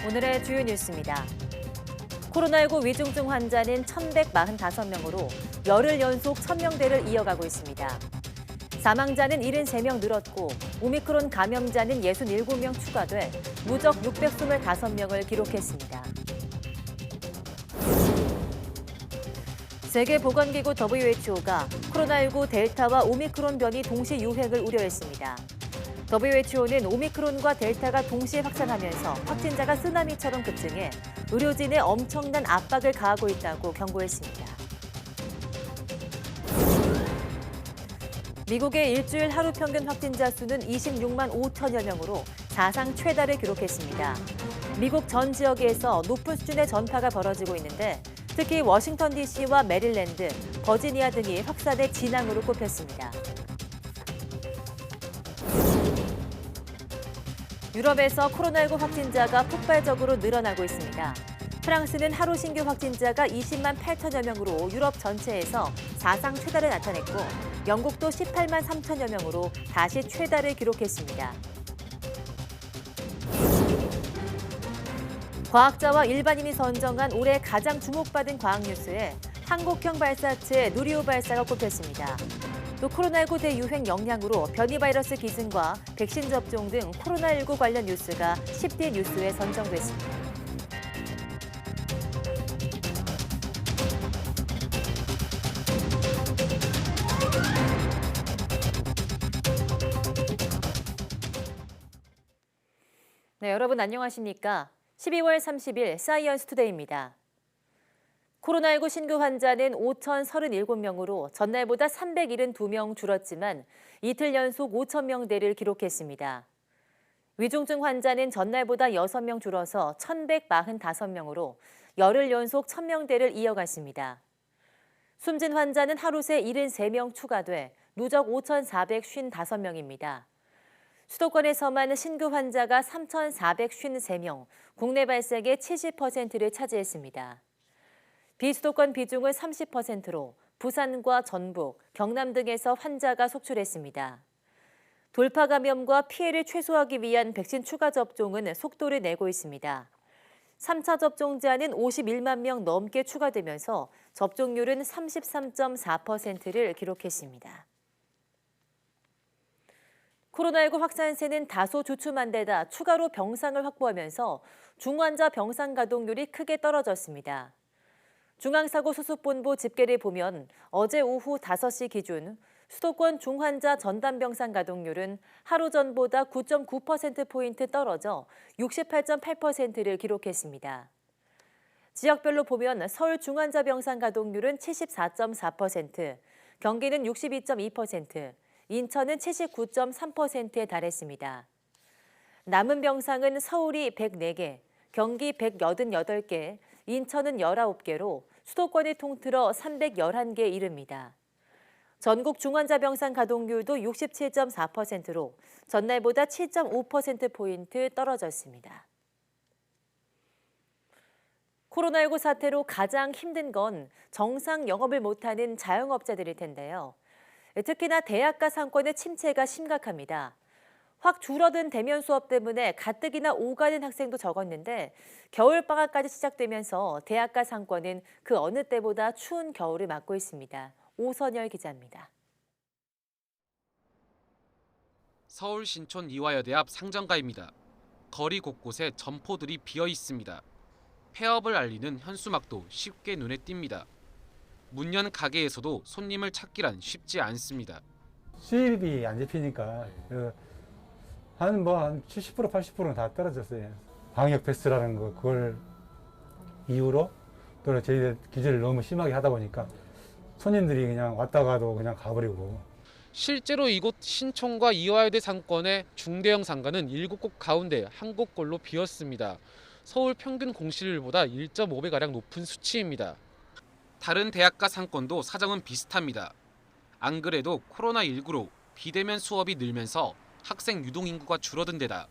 오늘의 주요 뉴스입니다. 코로나19 위중증 환자는 1,145명으로 열흘 연속 1,000명대를 이어가고 있습니다. 사망자는 73명 늘었고 오미크론 감염자는 67명 추가돼 누적 625명을 기록했습니다. 세계보건기구 WHO가 코로나19 델타와 오미크론 변이 동시 유행을 우려했습니다. WHO는 오미크론과 델타가 동시에 확산하면서 확진자가 쓰나미처럼 급증해 의료진에 엄청난 압박을 가하고 있다고 경고했습니다. 미국의 일주일 하루 평균 확진자 수는 26만 5천여 명으로 사상 최다를 기록했습니다. 미국 전 지역에서 높은 수준의 전파가 벌어지고 있는데 특히 워싱턴 DC와 메릴랜드, 버지니아 등이 확산의 진앙으로 꼽혔습니다. 유럽에서 코로나19 확진자가 폭발적으로 늘어나고 있습니다. 프랑스는 하루 신규 확진자가 20만 8천여 명으로 유럽 전체에서 사상 최다를 나타냈고 영국도 18만 3천여 명으로 다시 최다를 기록했습니다. 과학자와 일반인이 선정한 올해 가장 주목받은 과학 뉴스에 한국형 발사체 누리호 발사가 꼽혔습니다. 또 코로나19 대유행 영향으로 변이 바이러스 기승과 백신 접종 등 코로나19 관련 뉴스가 10대 뉴스에 선정됐습니다. 네, 여러분 안녕하십니까? 12월 30일 사이언스 투데이입니다. 코로나19 신규 환자는 5,037명으로 전날보다 372명 줄었지만 이틀 연속 5,000명대를 기록했습니다. 위중증 환자는 전날보다 6명 줄어서 1,145명으로 열흘 연속 1,000명대를 이어갔습니다. 숨진 환자는 하루 새 73명 추가돼 누적 5,455명입니다. 수도권에서만 신규 환자가 3,453명, 국내 발생의 70%를 차지했습니다. 비수도권 비중은 30%로 부산과 전북, 경남 등에서 환자가 속출했습니다. 돌파 감염과 피해를 최소화하기 위한 백신 추가 접종은 속도를 내고 있습니다. 3차 접종자는 51만 명 넘게 추가되면서 접종률은 33.4%를 기록했습니다. 코로나19 확산세는 다소 주춤한 데다 추가로 병상을 확보하면서 중환자 병상 가동률이 크게 떨어졌습니다. 중앙사고수습본부 집계를 보면 어제 오후 5시 기준 수도권 중환자 전담병상 가동률은 하루 전보다 9.9%포인트 떨어져 68.8%를 기록했습니다. 지역별로 보면 서울 중환자 병상 가동률은 74.4%, 경기는 62.2%, 인천은 79.3%에 달했습니다. 남은 병상은 서울이 104개, 경기 188개, 인천은 19개로 수도권을 통틀어 311개에 이릅니다. 전국 중환자 병상 가동률도 67.4%로 전날보다 7.5%포인트 떨어졌습니다. 코로나19 사태로 가장 힘든 건 정상 영업을 못하는 자영업자들일 텐데요. 특히나 대학가 상권의 침체가 심각합니다. 확 줄어든 대면 수업 때문에 가뜩이나 오가는 학생도 적었는데 겨울방학까지 시작되면서 대학가 상권은 그 어느 때보다 추운 겨울을 맞고 있습니다. 오선열 기자입니다. 서울 신촌 이화여대 앞 상점가입니다. 거리 곳곳에 점포들이 비어 있습니다. 폐업을 알리는 현수막도 쉽게 눈에 띕니다. 문 연 가게에서도 손님을 찾기란 쉽지 않습니다. 수입이 안 잡히니까 한 70% 80%는 다 떨어졌어요. 방역 패스라는 거 그걸 이유로 또 저희 규제를 너무 심하게 하다 보니까 손님들이 그냥 왔다 가도 그냥 가버리고. 실제로 이곳 신촌과 이화여대 상권의 중대형 상가는 7곳 가운데 한 곳꼴로 비었습니다. 서울 평균 공실률보다 1.5배가량 높은 수치입니다. 다른 대학가 상권도 사정은 비슷합니다. 안 그래도 코로나19로 비대면 수업이 늘면서 학생 유동 인구가 줄어든 데다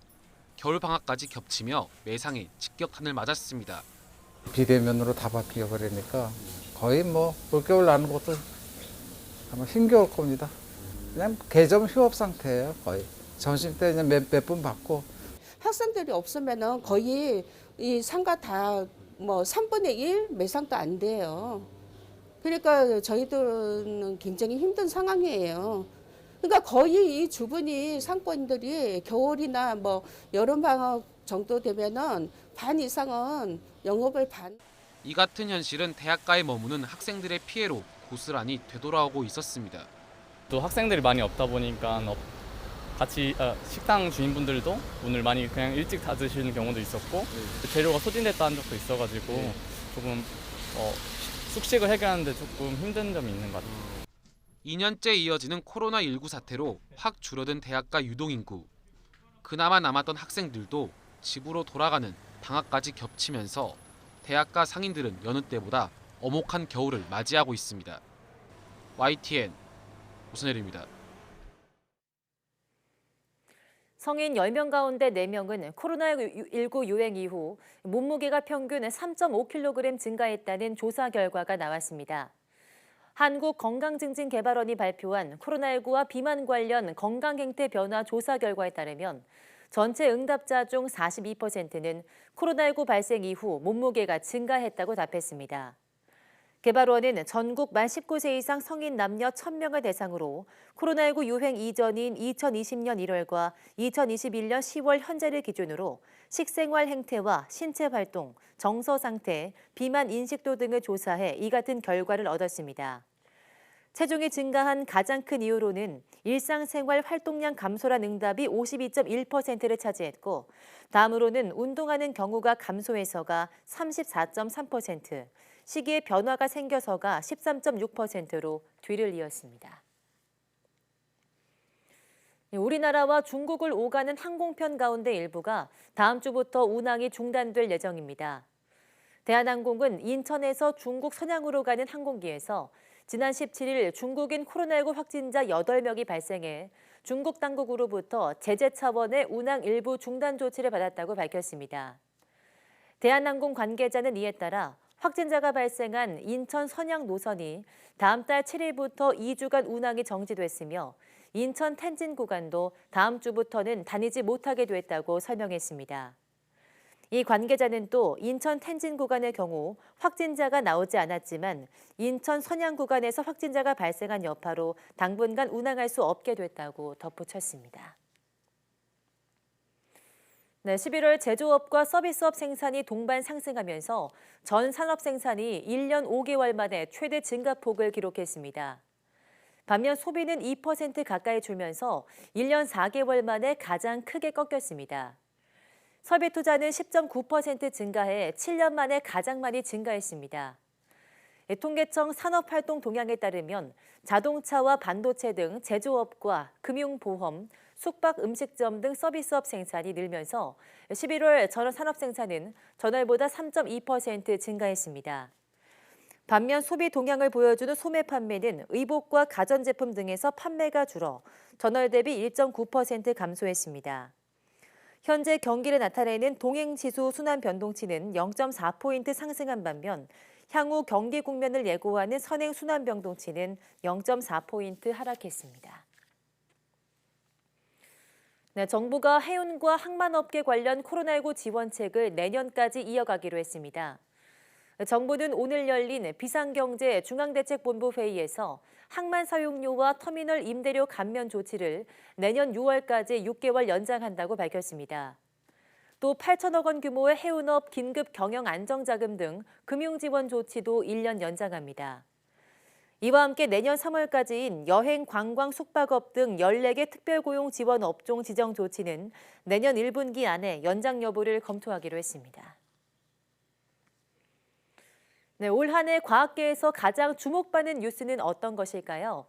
겨울방학까지 겹치며 매상에 직격탄을 맞았습니다. 비대면으로 다 바뀌어 버리니까 거의 올겨울 나는 것도 아마 힘겨울 겁니다. 그냥 개점 휴업 상태예요, 거의. 점심 때 그냥 몇 분 받고 학생들이 없으면은 거의 이 상가 다 뭐 3분의 1 매상도 안 돼요. 그러니까 저희들은 굉장히 힘든 상황이에요. 그러니까 거의 이 주변이 상권들이 겨울이나 뭐 여름 방학 정도 되면은 반 이상은 영업을 반. 이 같은 현실은 대학가에 머무는 학생들의 피해로 고스란히 되돌아오고 있었습니다. 또 학생들이 많이 없다 보니까 같이 식당 주인분들도 오늘 많이 그냥 일찍 닫으시는 경우도 있었고 재료가 소진됐다는 적도 있어가지고 조금 숙식을 해결하는데 조금 힘든 점이 있는 것 같아요. 2년째 이어지는 코로나19 사태로 확 줄어든 대학가 유동인구. 그나마 남았던 학생들도 집으로 돌아가는 방학까지 겹치면서 대학가 상인들은 여느 때보다 엄혹한 겨울을 맞이하고 있습니다. YTN 오선열입니다. 성인 10명 가운데 4명은 코로나19 유행 이후 몸무게가 평균 3.5kg 증가했다는 조사 결과가 나왔습니다. 한국건강증진개발원이 발표한 코로나19와 비만 관련 건강행태 변화 조사 결과에 따르면 전체 응답자 중 42%는 코로나19 발생 이후 몸무게가 증가했다고 답했습니다. 개발원은 전국 만 19세 이상 성인 남녀 1,000명을 대상으로 코로나19 유행 이전인 2020년 1월과 2021년 10월 현재를 기준으로 식생활 행태와 신체 활동, 정서 상태, 비만 인식도 등을 조사해 이 같은 결과를 얻었습니다. 체중이 증가한 가장 큰 이유로는 일상생활 활동량 감소란 응답이 52.1%를 차지했고, 다음으로는 운동하는 경우가 감소해서가 34.3%, 시기에 변화가 생겨서가 13.6%로 뒤를 이었습니다. 우리나라와 중국을 오가는 항공편 가운데 일부가 다음 주부터 운항이 중단될 예정입니다. 대한항공은 인천에서 중국 선양으로 가는 항공기에서 지난 17일 중국인 코로나19 확진자 8명이 발생해 중국 당국으로부터 제재 차원의 운항 일부 중단 조치를 받았다고 밝혔습니다. 대한항공 관계자는 이에 따라 확진자가 발생한 인천 선양 노선이 다음 달 7일부터 2주간 운항이 정지됐으며 인천 텐진 구간도 다음 주부터는 다니지 못하게 됐다고 설명했습니다. 이 관계자는 또 인천 텐진 구간의 경우 확진자가 나오지 않았지만 인천 선양 구간에서 확진자가 발생한 여파로 당분간 운항할 수 없게 됐다고 덧붙였습니다. 네, 11월 제조업과 서비스업 생산이 동반 상승하면서 전 산업 생산이 1년 5개월 만에 최대 증가폭을 기록했습니다. 반면 소비는 2% 가까이 줄면서 1년 4개월 만에 가장 크게 꺾였습니다. 설비 투자는 10.9% 증가해 7년 만에 가장 많이 증가했습니다. 통계청 산업활동 동향에 따르면 자동차와 반도체 등 제조업과 금융보험, 숙박 음식점 등 서비스업 생산이 늘면서 11월 전월 산업 생산은 전월보다 3.2% 증가했습니다. 반면 소비 동향을 보여주는 소매 판매는 의복과 가전제품 등에서 판매가 줄어 전월 대비 1.9% 감소했습니다. 현재 경기를 나타내는 동행지수 순환 변동치는 0.4포인트 상승한 반면 향후 경기 국면을 예고하는 선행 순환 변동치는 0.4포인트 하락했습니다. 네, 정부가 해운과 항만업계 관련 코로나19 지원책을 내년까지 이어가기로 했습니다. 정부는 오늘 열린 비상경제 중앙대책본부 회의에서 항만 사용료와 터미널 임대료 감면 조치를 내년 6월까지 6개월 연장한다고 밝혔습니다. 또 8천억 원 규모의 해운업 긴급 경영 안정자금 등 금융지원 조치도 1년 연장합니다. 이와 함께 내년 3월까지인 여행, 관광, 숙박업 등 14개 특별고용 지원 업종 지정 조치는 내년 1분기 안에 연장 여부를 검토하기로 했습니다. 네, 올 한 해 과학계에서 가장 주목받는 뉴스는 어떤 것일까요?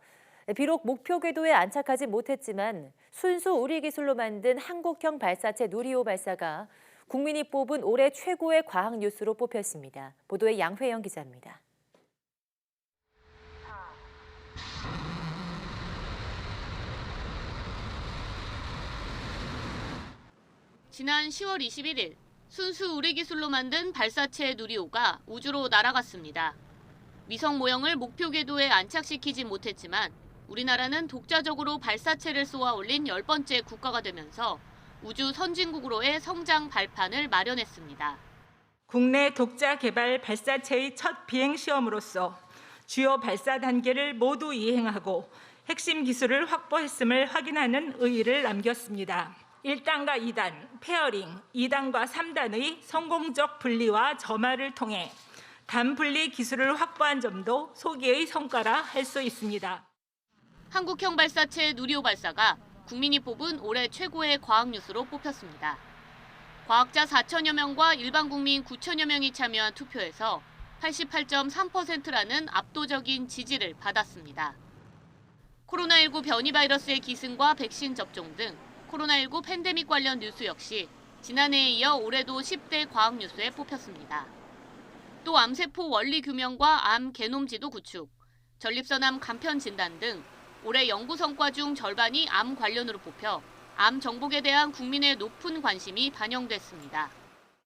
비록 목표 궤도에 안착하지 못했지만 순수 우리 기술로 만든 한국형 발사체 누리호 발사가 국민이 뽑은 올해 최고의 과학 뉴스로 뽑혔습니다. 보도에 양회영 기자입니다. 지난 10월 21일 순수 우리 기술로 만든 발사체 누리호가 우주로 날아갔습니다. 위성 모형을 목표 궤도에 안착시키지 못했지만 우리나라는 독자적으로 발사체를 쏘아 올린 10번째 국가가 되면서 우주 선진국으로의 성장 발판을 마련했습니다. 국내 독자 개발 발사체의 첫 비행 시험으로서 주요 발사 단계를 모두 이행하고 핵심 기술을 확보했음을 확인하는 의의를 남겼습니다. 1단과 2단, 페어링, 2단과 3단의 성공적 분리와 점화를 통해 단분리 기술을 확보한 점도 소기의 성과라 할 수 있습니다. 한국형 발사체 누리호 발사가 국민이 뽑은 올해 최고의 과학 뉴스로 뽑혔습니다. 과학자 4천여 명과 일반 국민 9천여 명이 참여한 투표에서 88.3%라는 압도적인 지지를 받았습니다. 코로나19 변이 바이러스의 기승과 백신 접종 등 코로나19 팬데믹 관련 뉴스 역시 지난해에 이어 올해도 10대 과학 뉴스에 뽑혔습니다. 또 암세포 원리 규명과 암 게놈 지도 구축, 전립선암 간편 진단 등 올해 연구 성과 중 절반이 암 관련으로 뽑혀 암 정복에 대한 국민의 높은 관심이 반영됐습니다.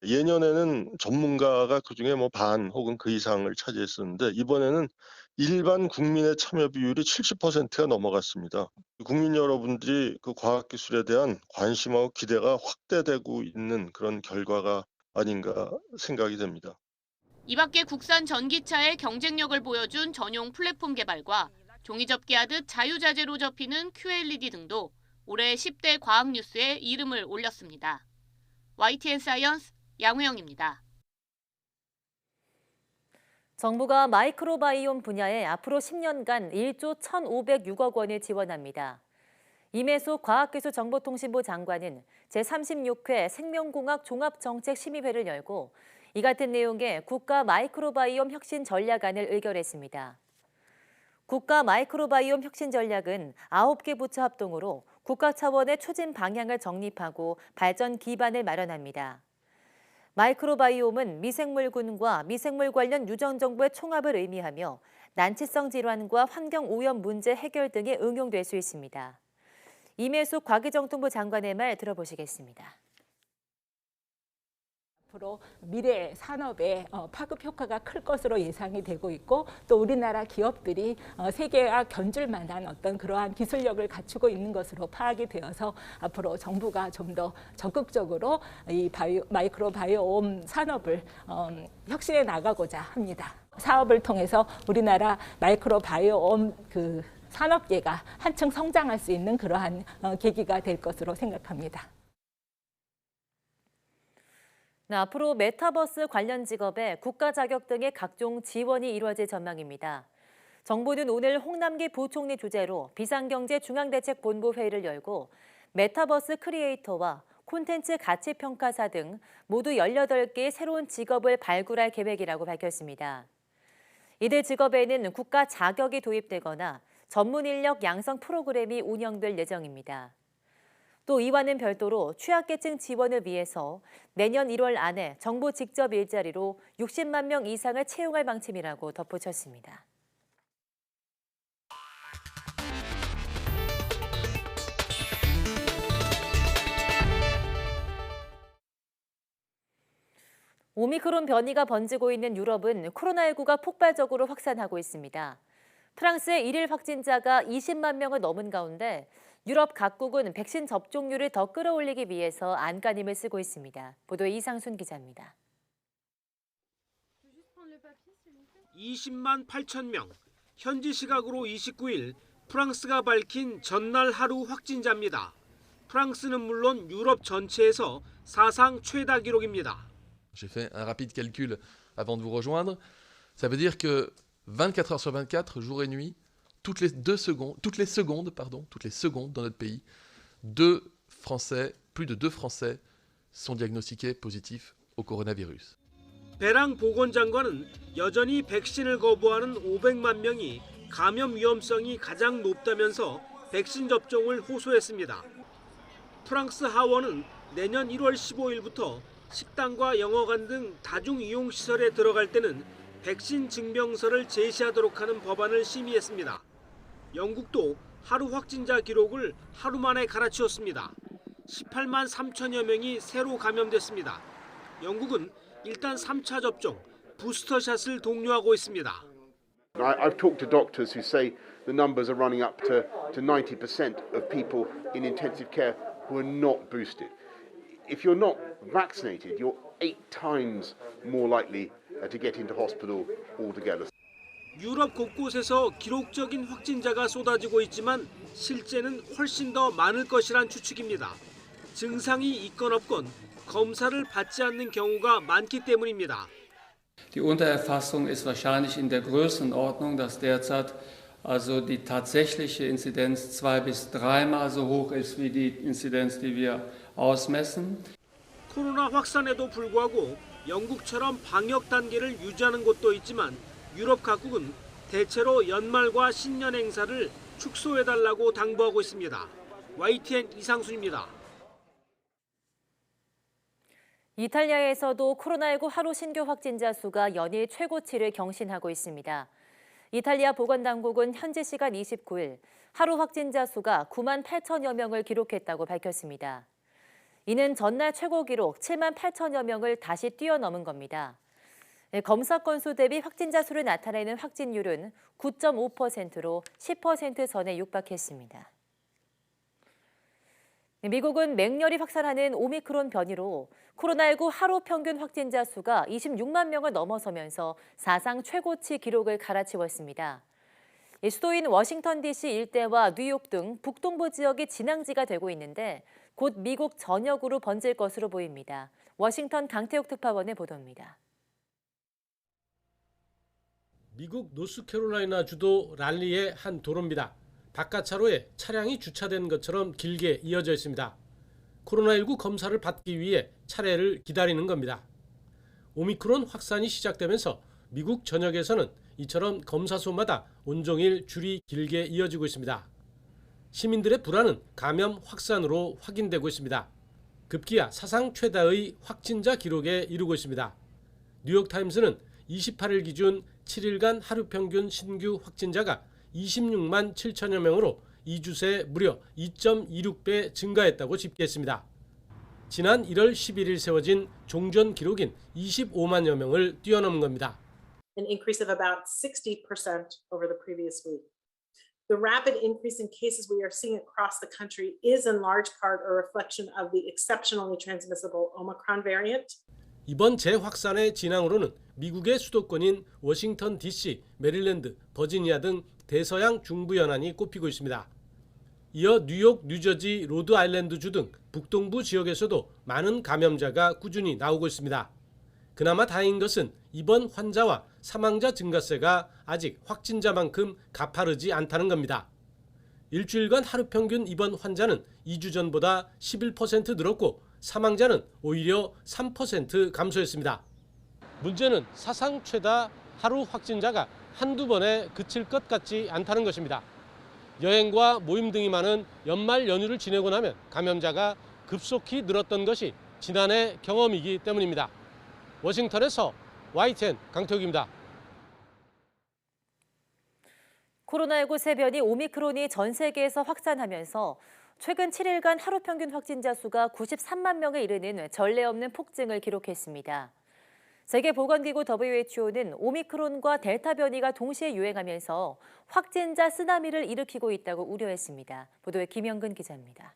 예년에는 전문가가 그중에 반 혹은 그 이상을 차지했었는데 이번에는 일반 국민의 참여 비율이 70%가 넘어갔습니다. 국민 여러분들이 그 과학기술에 대한 관심하고 기대가 확대되고 있는 그런 결과가 아닌가 생각이 됩니다. 이 밖에 국산 전기차의 경쟁력을 보여준 전용 플랫폼 개발과 종이 접기하듯 자유자재로 접히는 QLED 등도 올해 10대 과학 뉴스에 이름을 올렸습니다. YTN 사이언스 양우영입니다. 정부가 마이크로바이옴 분야에 앞으로 10년간 1조 1,506억 원을 지원합니다. 임혜숙 과학기술정보통신부 장관은 제36회 생명공학 종합정책심의회를 열고 이 같은 내용의 국가 마이크로바이옴 혁신 전략안을 의결했습니다. 국가 마이크로바이옴 혁신 전략은 9개 부처 합동으로 국가 차원의 추진 방향을 정립하고 발전 기반을 마련합니다. 마이크로바이옴은 미생물군과 미생물 관련 유전 정보의 총합을 의미하며 난치성 질환과 환경 오염 문제 해결 등에 응용될 수 있습니다. 임혜숙 과기정통부 장관의 말 들어보시겠습니다. 앞으로 미래 산업의 파급 효과가 클 것으로 예상이 되고 있고 또 우리나라 기업들이 세계와 견줄 만한 어떤 그러한 기술력을 갖추고 있는 것으로 파악이 되어서 앞으로 정부가 좀 더 적극적으로 이 마이크로바이옴 산업을 혁신해 나가고자 합니다. 사업을 통해서 우리나라 마이크로바이옴 산업계가 한층 성장할 수 있는 그러한 계기가 될 것으로 생각합니다. 네, 앞으로 메타버스 관련 직업에 국가 자격 등의 각종 지원이 이루어질 전망입니다. 정부는 오늘 홍남기 부총리 주재로 비상경제중앙대책본부 회의를 열고 메타버스 크리에이터와 콘텐츠 가치평가사 등 모두 18개의 새로운 직업을 발굴할 계획이라고 밝혔습니다. 이들 직업에는 국가 자격이 도입되거나 전문 인력 양성 프로그램이 운영될 예정입니다. 또 이와는 별도로 취약계층 지원을 위해서 내년 1월 안에 정부 직접 일자리로 60만 명 이상을 채용할 방침이라고 덧붙였습니다. 오미크론 변이가 번지고 있는 유럽은 코로나19가 폭발적으로 확산하고 있습니다. 프랑스의 1일 확진자가 20만 명을 넘은 가운데 유럽 각국은 백신 접종률을 더 끌어올리기 위해서 안간힘을 쓰고 있습니다. 보도에 이상순 기자입니다. 20만 8천 명, 현지 시각으로 29일 프랑스가 밝힌 전날 하루 확진자입니다. 프랑스는 물론 유럽 전체에서 사상 최다 기록입니다. J'ai fait un rapide calcul avant de vous rejoindre. Ça veut dire que 24 heures sur 24, jour et nuit, toutes les secondes dans notre pays, plus de 2 Français sont diagnostiqués positifs au coronavirus. 베랑 보건장관은 여전히 백신을 거부하는 500만 명이 감염 위험성이 가장 높다면서 백신 접종을 호소했습니다. 프랑스 하원은 내년 1월 15일부터 식당과 영어관 등 다중이용시설에 들어갈 때는 백신 증명서를 제시하도록 하는 법안을 심의했습니다. 영국도 하루 확진자 기록을 하루 만에 갈아치웠습니다. 18만 3천여 명이 새로 감염됐습니다. 영국은 일단 3차 접종, 부스터샷을 독려하고 있습니다. I've talked to doctors who say the numbers are running up to 90% of people in intensive care who are not boosted. if you're not vaccinated, you're 8 times more likely to get into hospital altogether. 유럽 곳곳에서 기록적인 확진자가 쏟아지고 있지만 실제는 훨씬 더 많을 것이란 추측입니다. 증상이 있건 없건 검사를 받지 않는 경우가 많기 때문입니다. Die Untererfassung ist wahrscheinlich in der Größenordnung, dass derzeit also die tatsächliche Inzidenz 2 bis 3-mal so hoch ist wie die Inzidenz, die wir ausmessen. 코로나 확산에도 불구하고 영국처럼 방역 단계를 유지하는 곳도 있지만 유럽 각국은 대체로 연말과 신년 행사를 축소해달라고 당부하고 있습니다. YTN 이상순입니다. 이탈리아에서도 코로나19 하루 신규 확진자 수가 연일 최고치를 경신하고 있습니다. 이탈리아 보건당국은 현지 시간 29일 하루 확진자 수가 9만 8천여 명을 기록했다고 밝혔습니다. 이는 전날 최고 기록 7만 8천여 명을 다시 뛰어넘은 겁니다. 검사 건수 대비 확진자 수를 나타내는 확진율은 9.5%로 10% 선에 육박했습니다. 미국은 맹렬히 확산하는 오미크론 변이로 코로나19 하루 평균 확진자 수가 26만 명을 넘어서면서 사상 최고치 기록을 갈아치웠습니다. 수도인 워싱턴 DC 일대와 뉴욕 등 북동부 지역이 진앙지가 되고 있는데 곧 미국 전역으로 번질 것으로 보입니다. 워싱턴 강태욱 특파원의 보도입니다. 미국 노스캐롤라이나 주도 랄리의 한 도로입니다. 바깥 차로에 차량이 주차된 것처럼 길게 이어져 있습니다. 코로나19 검사를 받기 위해 차례를 기다리는 겁니다. 오미크론 확산이 시작되면서 미국 전역에서는 이처럼 검사소마다 온종일 줄이 길게 이어지고 있습니다. 시민들의 불안은 감염 확산으로 확인되고 있습니다. 급기야 사상 최다의 확진자 기록에 이르고 있습니다. 뉴욕타임스는 28일 기준 7일간 하루 평균 신규 확진자가 26만 7천여 명으로 2주 새 무려 2.26배 증가했다고 집계했습니다. 지난 1월 11일 세워진 종전 기록인 25만여 명을 뛰어넘은 겁니다. An increase of about 60% over the previous week. The rapid increase in cases we are seeing across the country is in large part a reflection of the exceptionally transmissible Omicron variant. 이번 재확산의 진앙으로는 미국의 수도권인 워싱턴 DC, 메릴랜드, 버지니아 등 대서양 중부 연안이 꼽히고 있습니다. 이어 뉴욕, 뉴저지, 로드아일랜드주 등 북동부 지역에서도 많은 감염자가 꾸준히 나오고 있습니다. 그나마 다행인 것은 이번 환자와 사망자 증가세가 아직 확진자만큼 가파르지 않다는 겁니다. 일주일간 하루 평균 입원 환자는 2주 전보다 11% 늘었고 사망자는 오히려 3% 감소했습니다. 문제는 사상 최다 하루 확진자가 한두 번에 그칠 것 같지 않다는 것입니다. 여행과 모임 등이 많은 연말 연휴를 지내고 나면 감염자가 급속히 늘었던 것이 지난해 경험이기 때문입니다. 워싱턴에서 YTN 강태욱입니다. 코로나19 세변이 오미크론이 전 세계에서 확산하면서 최근 7일간 하루 평균 확진자 수가 93만 명에 이르는 전례 없는 폭증을 기록했습니다. 세계보건기구 WHO는 오미크론과 델타 변이가 동시에 유행하면서 확진자 쓰나미를 일으키고 있다고 우려했습니다. 보도에 김영근 기자입니다.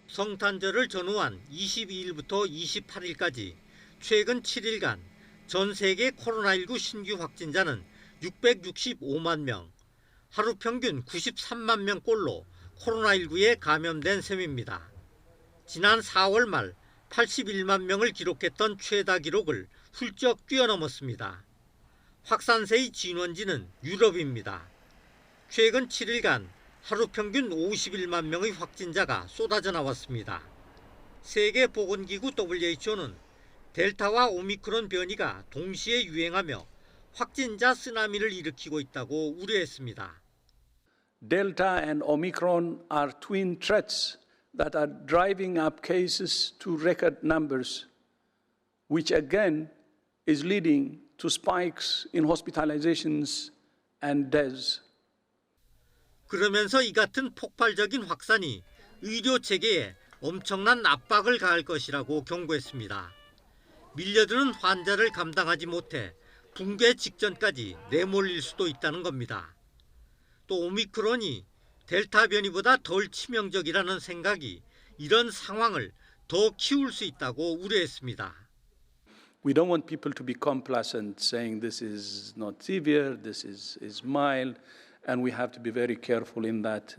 성탄절을 전후한 22일부터 28일까지 최근 7일간 전 세계 코로나19 신규 확진자는 665만 명, 하루 평균 93만 명꼴로 코로나19에 감염된 셈입니다. 지난 4월 말 81만 명을 기록했던 최다 기록을 훌쩍 뛰어넘었습니다. 확산세의 진원지는 유럽입니다. 최근 7일간 하루 평균 51만 명의 확진자가 쏟아져 나왔습니다. 세계보건기구 WHO는 델타와 오미크론 변이가 동시에 유행하며 확진자 쓰나미를 일으키고 있다고 우려했습니다. Delta and Omicron are twin threats that are driving up cases to record numbers, which again is leading to spikes in hospitalizations and deaths. 그러면서 이 같은 폭발적인 확산이 의료 체계에 엄청난 압박을 가할 것이라고 경고했습니다. 밀려드는 환자를 감당하지 못해 붕괴 직전까지 내몰릴 수도 있다는 겁니다. 또 오미크론이 델타 변이보다 덜 치명적이라는 생각이 이런 상황을 더 키울 수 있다고 우려했습니다. We don't want people to be complacent, saying this is not severe, this is mild, and we have to be very careful in that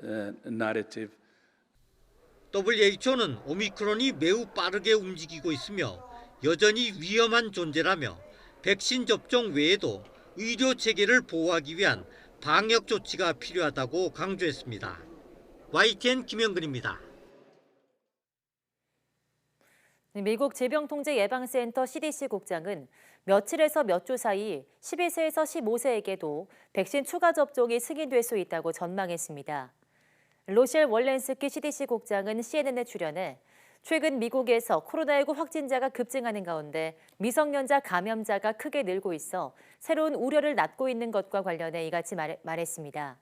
narrative. WHO는 오미크론이 매우 빠르게 움직이고 있으며 여전히 위험한 존재라며 백신 접종 외에도 의료 체계를 보호하기 위한 방역 조치가 필요하다고 강조했습니다. YTN 김영근입니다. 미국 질병통제예방센터 CDC 국장은 며칠에서 몇 주 사이 12세에서 15세에게도 백신 추가 접종이 승인될 수 있다고 전망했습니다. 로셸 월렌스키 CDC 국장은 CNN에 출연해 최근 미국에서 코로나19 확진자가 급증하는 가운데 미성년자 감염자가 크게 늘고 있어 새로운 우려를 낳고 있는 것과 관련해 이같이 말했습니다.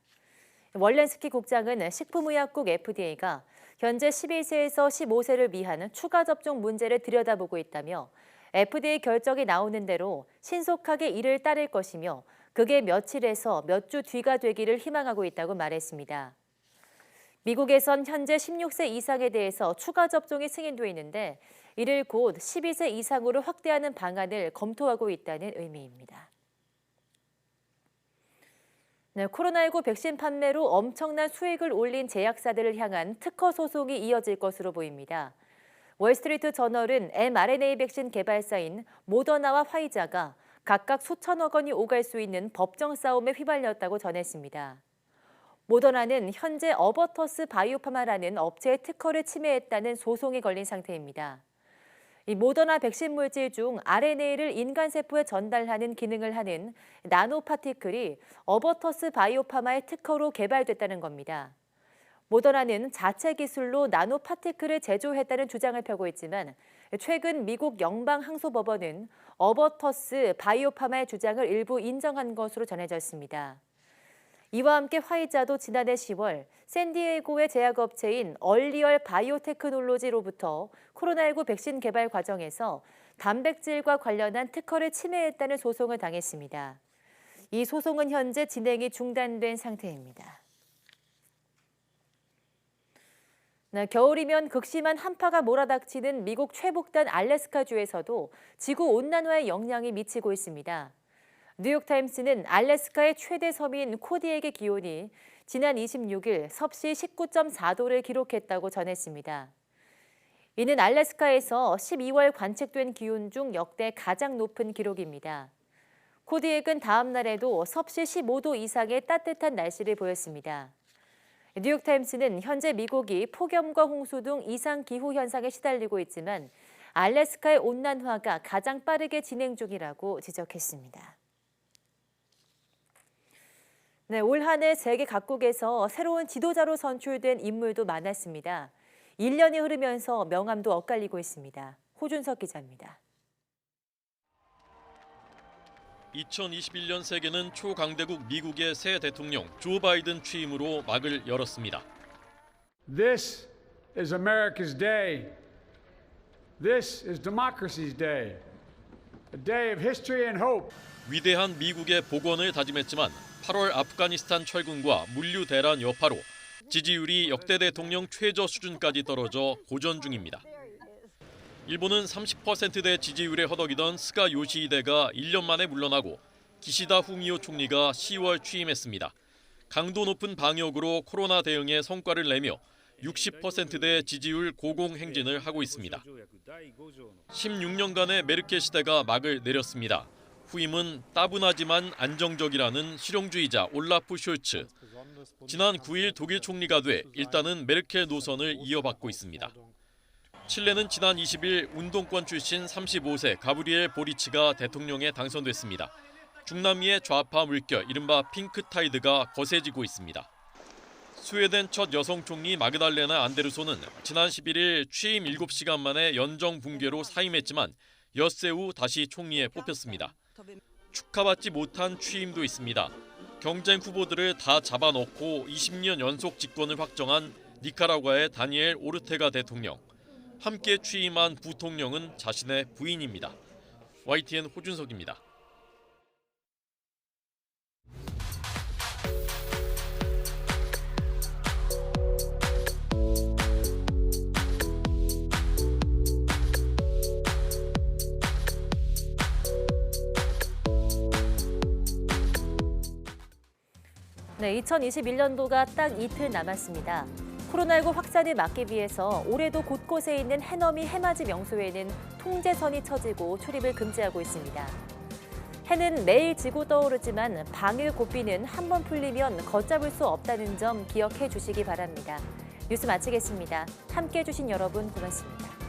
월렌스키 국장은 식품의약국 FDA가 현재 12세에서 15세를 위한 추가 접종 문제를 들여다보고 있다며 FDA 결정이 나오는 대로 신속하게 이를 따를 것이며 그게 며칠에서 몇 주 뒤가 되기를 희망하고 있다고 말했습니다. 미국에선 현재 16세 이상에 대해서 추가 접종이 승인돼 있는데 이를 곧 12세 이상으로 확대하는 방안을 검토하고 있다는 의미입니다. 네, 코로나19 백신 판매로 엄청난 수익을 올린 제약사들을 향한 특허 소송이 이어질 것으로 보입니다. 월스트리트 저널은 mRNA 백신 개발사인 모더나와 화이자가 각각 수천억 원이 오갈 수 있는 법정 싸움에 휘말렸다고 전했습니다. 모더나는 현재 어버터스 바이오파마라는 업체의 특허를 침해했다는 소송이 걸린 상태입니다. 이 모더나 백신 물질 중 RNA를 인간 세포에 전달하는 기능을 하는 나노파티클이 어버터스 바이오파마의 특허로 개발됐다는 겁니다. 모더나는 자체 기술로 나노파티클을 제조했다는 주장을 펴고 있지만 최근 미국 연방항소법원은 어버터스 바이오파마의 주장을 일부 인정한 것으로 전해졌습니다. 이와 함께 화이자도 지난해 10월 샌디에이고의 제약업체인 얼리얼 바이오테크놀로지로부터 코로나19 백신 개발 과정에서 단백질과 관련한 특허를 침해했다는 소송을 당했습니다. 이 소송은 현재 진행이 중단된 상태입니다. 네, 겨울이면 극심한 한파가 몰아닥치는 미국 최북단 알래스카주에서도 지구온난화의 영향이 미치고 있습니다. 뉴욕타임스는 알래스카의 최대 섬인 코디액의 기온이 지난 26일 섭씨 19.4도를 기록했다고 전했습니다. 이는 알래스카에서 12월 관측된 기온 중 역대 가장 높은 기록입니다. 코디액은 다음 날에도 섭씨 15도 이상의 따뜻한 날씨를 보였습니다. 뉴욕타임스는 현재 미국이 폭염과 홍수 등 이상 기후 현상에 시달리고 있지만 알래스카의 온난화가 가장 빠르게 진행 중이라고 지적했습니다. 네, 올 한 해 세계 각국에서 새로운 지도자로 선출된 인물도 많았습니다. 1년이 흐르면서 명함도 엇갈리고 있습니다. 호준석 기자입니다. 2021년 세계는 초강대국 미국의 새 대통령 조 바이든 취임으로 막을 열었습니다. This is America's day. This is democracy's day. A day of history and hope. 위대한 미국의 복원을 다짐했지만 8월 아프가니스탄 철군과 물류 대란 여파로 지지율이 역대 대통령 최저 수준까지 떨어져 고전 중입니다. 일본은 30%대 지지율에 허덕이던 스가 요시히데가 1년 만에 물러나고 기시다 후미오 총리가 10월 취임했습니다. 강도 높은 방역으로 코로나 대응에 성과를 내며 60%대 지지율 고공행진을 하고 있습니다. 16년간의 메르켈 시대가 막을 내렸습니다. 후임은 따분하지만 안정적이라는 실용주의자 올라프 숄츠. 지난 9일 독일 총리가 돼 일단은 메르켈 노선을 이어받고 있습니다. 칠레는 지난 20일 운동권 출신 35세 가브리엘 보리치가 대통령에 당선됐습니다. 중남미의 좌파 물결 이른바 핑크타이드가 거세지고 있습니다. 스웨덴 첫 여성 총리 마그달레나 안데르손은 지난 11일 취임 7시간 만에 연정 붕괴로 사임했지만 엿새 후 다시 총리에 뽑혔습니다. 축하받지 못한 취임도 있습니다. 경쟁 후보들을 다 잡아넣고 20년 연속 집권을 확정한 니카라과의 다니엘 오르테가 대통령. 함께 취임한 부통령은 자신의 부인입니다. YTN 호준석입니다. 네, 2021년도가 딱 이틀 남았습니다. 코로나19 확산을 막기 위해서 올해도 곳곳에 있는 해넘이 해맞이 명소에는 통제선이 쳐지고 출입을 금지하고 있습니다. 해는 매일 지고 떠오르지만 방일 고비는 한 번 풀리면 걷잡을 수 없다는 점 기억해 주시기 바랍니다. 뉴스 마치겠습니다. 함께해 주신 여러분 고맙습니다.